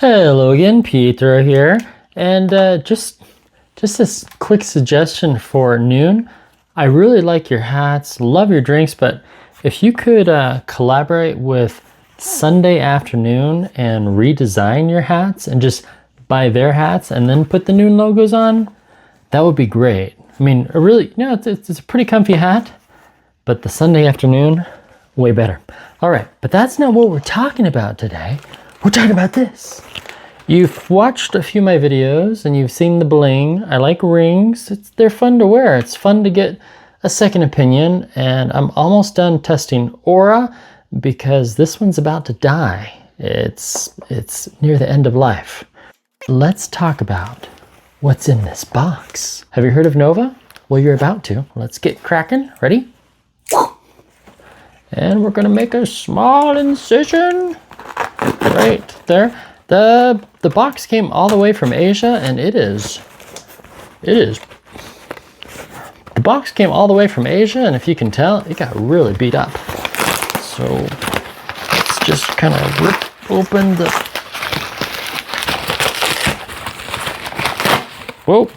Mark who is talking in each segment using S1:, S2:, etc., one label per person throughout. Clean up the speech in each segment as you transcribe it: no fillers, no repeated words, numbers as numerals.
S1: Hello again, Peter here, and just this quick suggestion for noon. I really like your hats, love your drinks, but if you could collaborate with Sunday Afternoon and redesign your hats and just buy their hats and then put the noon logos on, that would be great. I mean, it's a pretty comfy hat, but the Sunday Afternoon, way better. All right, but that's not what we're talking about today. We're talking about this. You've watched a few of my videos and you've seen the bling. I like rings. They're fun to wear. It's fun to get a second opinion, and I'm almost done testing Aura because this one's about to die. It's near the end of life. Let's talk about what's in this box. Have you heard of Nova? Well, you're about to. Let's get cracking. Ready? And we're gonna make a small incision right there. The box came all the way from Asia, and the box came all the way from Asia, and if you can tell, it got really beat up. So let's just kind of rip open the, whoa,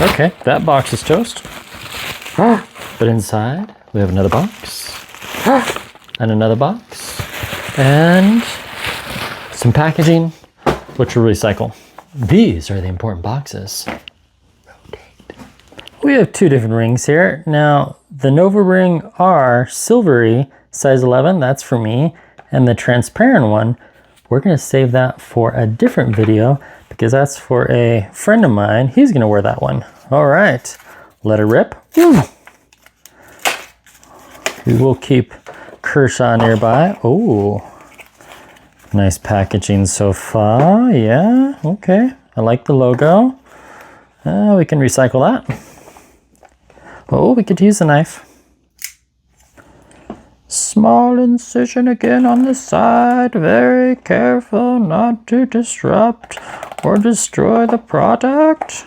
S1: okay, that box is toast. But inside, we have another box, and another box, and some packaging, which will recycle. These are the important boxes. Rotate. We have two different rings here. Now, the Nova Ring R Silvery, size 11, that's for me. And the transparent one, we're gonna save that for a different video because that's for a friend of mine. He's gonna wear that one. All right, let it rip. We will keep Kershaw nearby. Oh. Nice packaging so far, yeah, okay. I like the logo. We can recycle that. Oh, we could use a knife. Small incision again on the side. Very careful not to disrupt or destroy the product.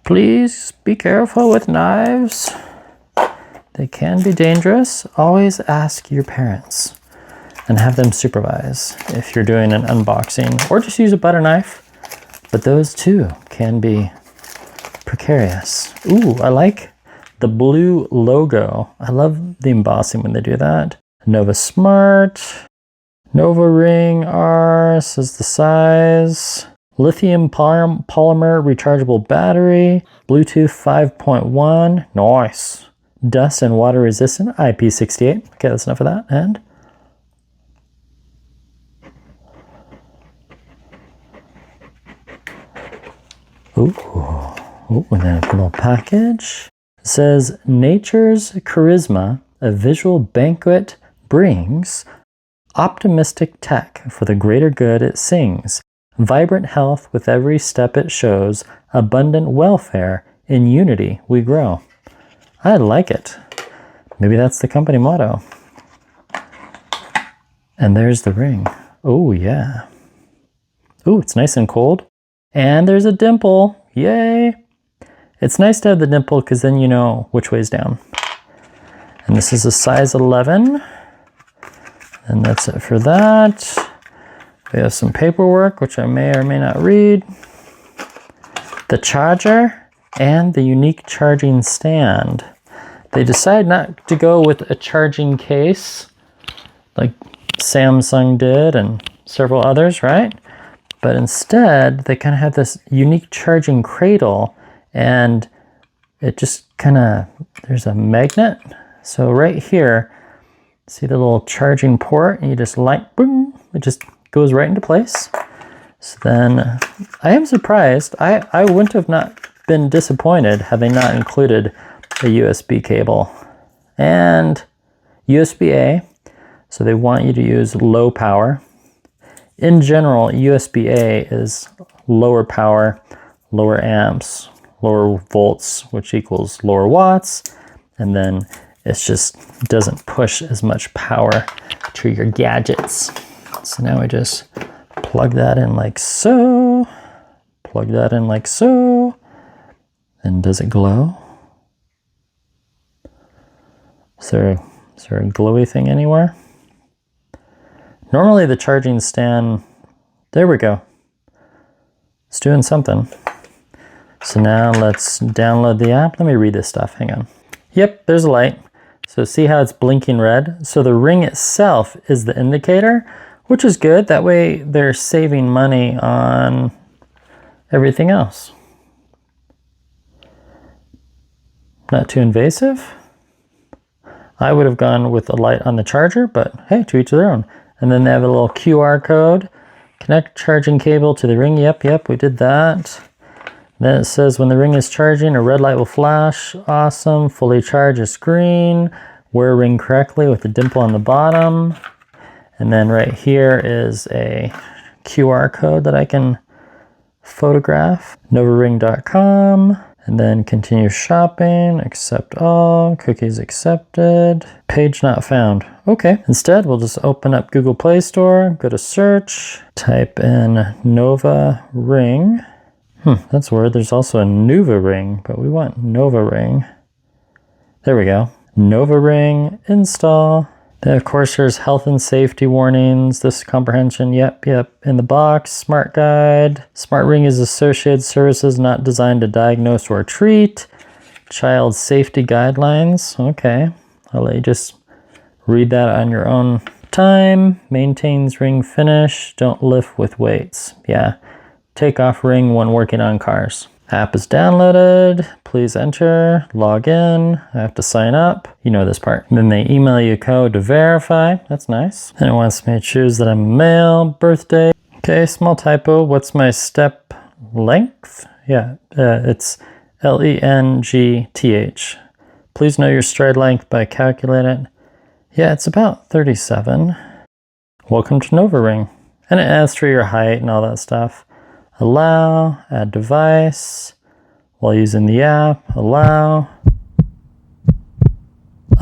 S1: Please be careful with knives. They can be dangerous. Always ask your parents and have them supervise if you're doing an unboxing, or just use a butter knife, but those too can be precarious. Ooh, I like the blue logo. I love the embossing when they do that. Nova Smart, Nova Ring R says the size, lithium polymer rechargeable battery, Bluetooth 5.1, nice. Dust and water resistant, IP68, okay, that's enough of that, and ooh, and then a little package. It says, nature's charisma, a visual banquet brings optimistic tech for the greater good it sings. Vibrant health with every step it shows. Abundant welfare, in unity we grow. I like it. Maybe that's the company motto. And there's the ring. Oh, yeah. Oh, it's nice and cold. And there's a dimple, yay. It's nice to have the dimple because then you know which way's down. And this is a size 11. And that's it for that. We have some paperwork, which I may or may not read. The charger and the unique charging stand. They decide not to go with a charging case like Samsung did and several others, right? But instead, they kind of have this unique charging cradle, and it just kind of, there's a magnet. So right here, see the little charging port, and you just boom, it just goes right into place. So then, I am surprised. I wouldn't have not been disappointed had they not included a USB cable. And USB-A, so they want you to use low power. In general, USB-A is lower power, lower amps, lower volts, which equals lower watts, and then it just doesn't push as much power to your gadgets. So now we just plug that in like so, plug that in like so, and does it glow? Is there a glowy thing anywhere? Normally the charging stand There we go. It's doing something. So now let's download the app. Let me read this stuff. Hang on. Yep, there's a light. So see how it's blinking red? So the ring itself is the indicator, which is good. That way they're saving money on everything else. Not too invasive. I would have gone with a light on the charger, but hey, to each their own. And then they have a little QR code. Connect charging cable to the ring. Yep, we did that. Then it says when the ring is charging, a red light will flash. Awesome. Fully charged is green. Wear ring correctly with the dimple on the bottom. And then right here is a QR code that I can photograph. novaring.com. And then continue shopping, accept all, cookies accepted, page not found. Okay, instead we'll just open up Google Play Store, go to search, type in Nova Ring. That's weird, there's also a Nuva Ring, but we want Nova Ring. There we go, Nova Ring, install. Then of course there's health and safety warnings, this comprehension, yep, in the box, smart guide. Smart ring is associated services not designed to diagnose or treat. Child safety guidelines, okay. I'll let you just read that on your own time. Maintains ring finish, don't lift with weights. Yeah, take off ring when working on cars. App is downloaded, please enter, log in, I have to sign up, you know this part. Then they email you a code to verify, that's nice. And it wants me to choose that I'm a male, birthday. Okay, small typo, what's my step length? Yeah, it's LENGTH. Please know your stride length by calculating it. Yeah, it's about 37. Welcome to Nova Ring. And it asks for your height and all that stuff. Allow, add device, while using the app, allow.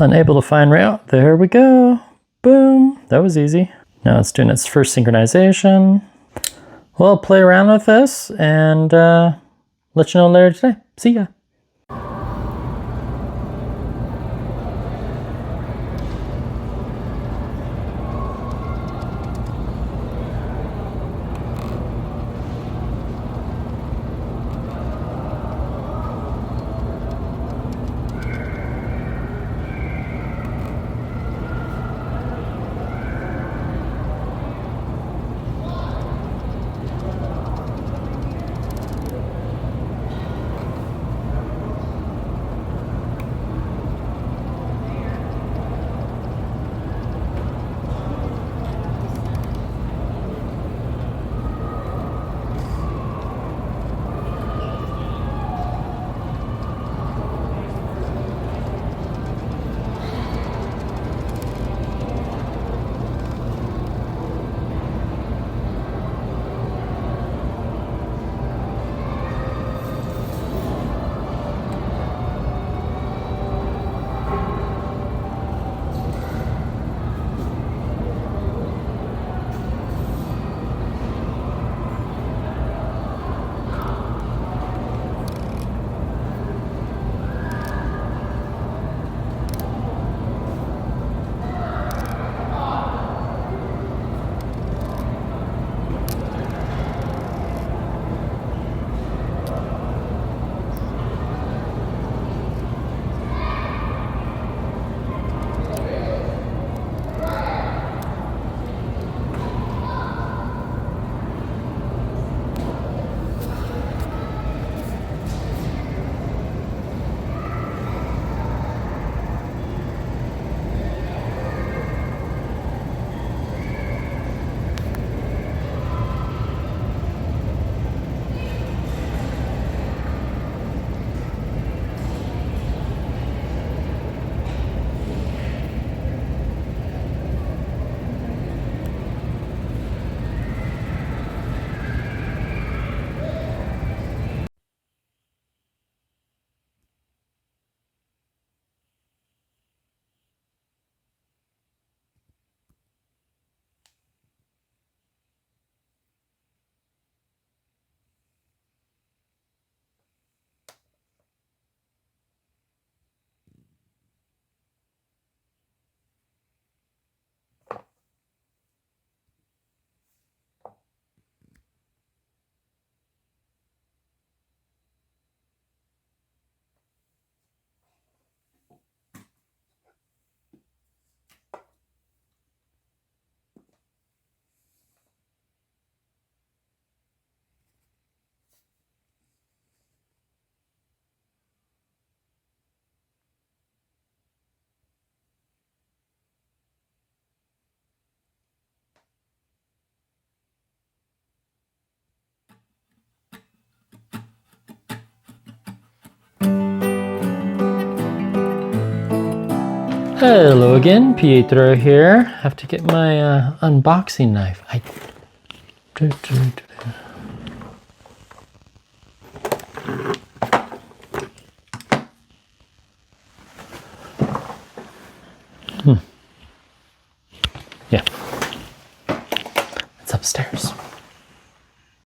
S1: Unable to find route, there we go. Boom, that was easy. Now it's doing its first synchronization. Well, I'll play around with this and let you know later today. See ya. Hello again, Pietro here. Have to get my unboxing knife.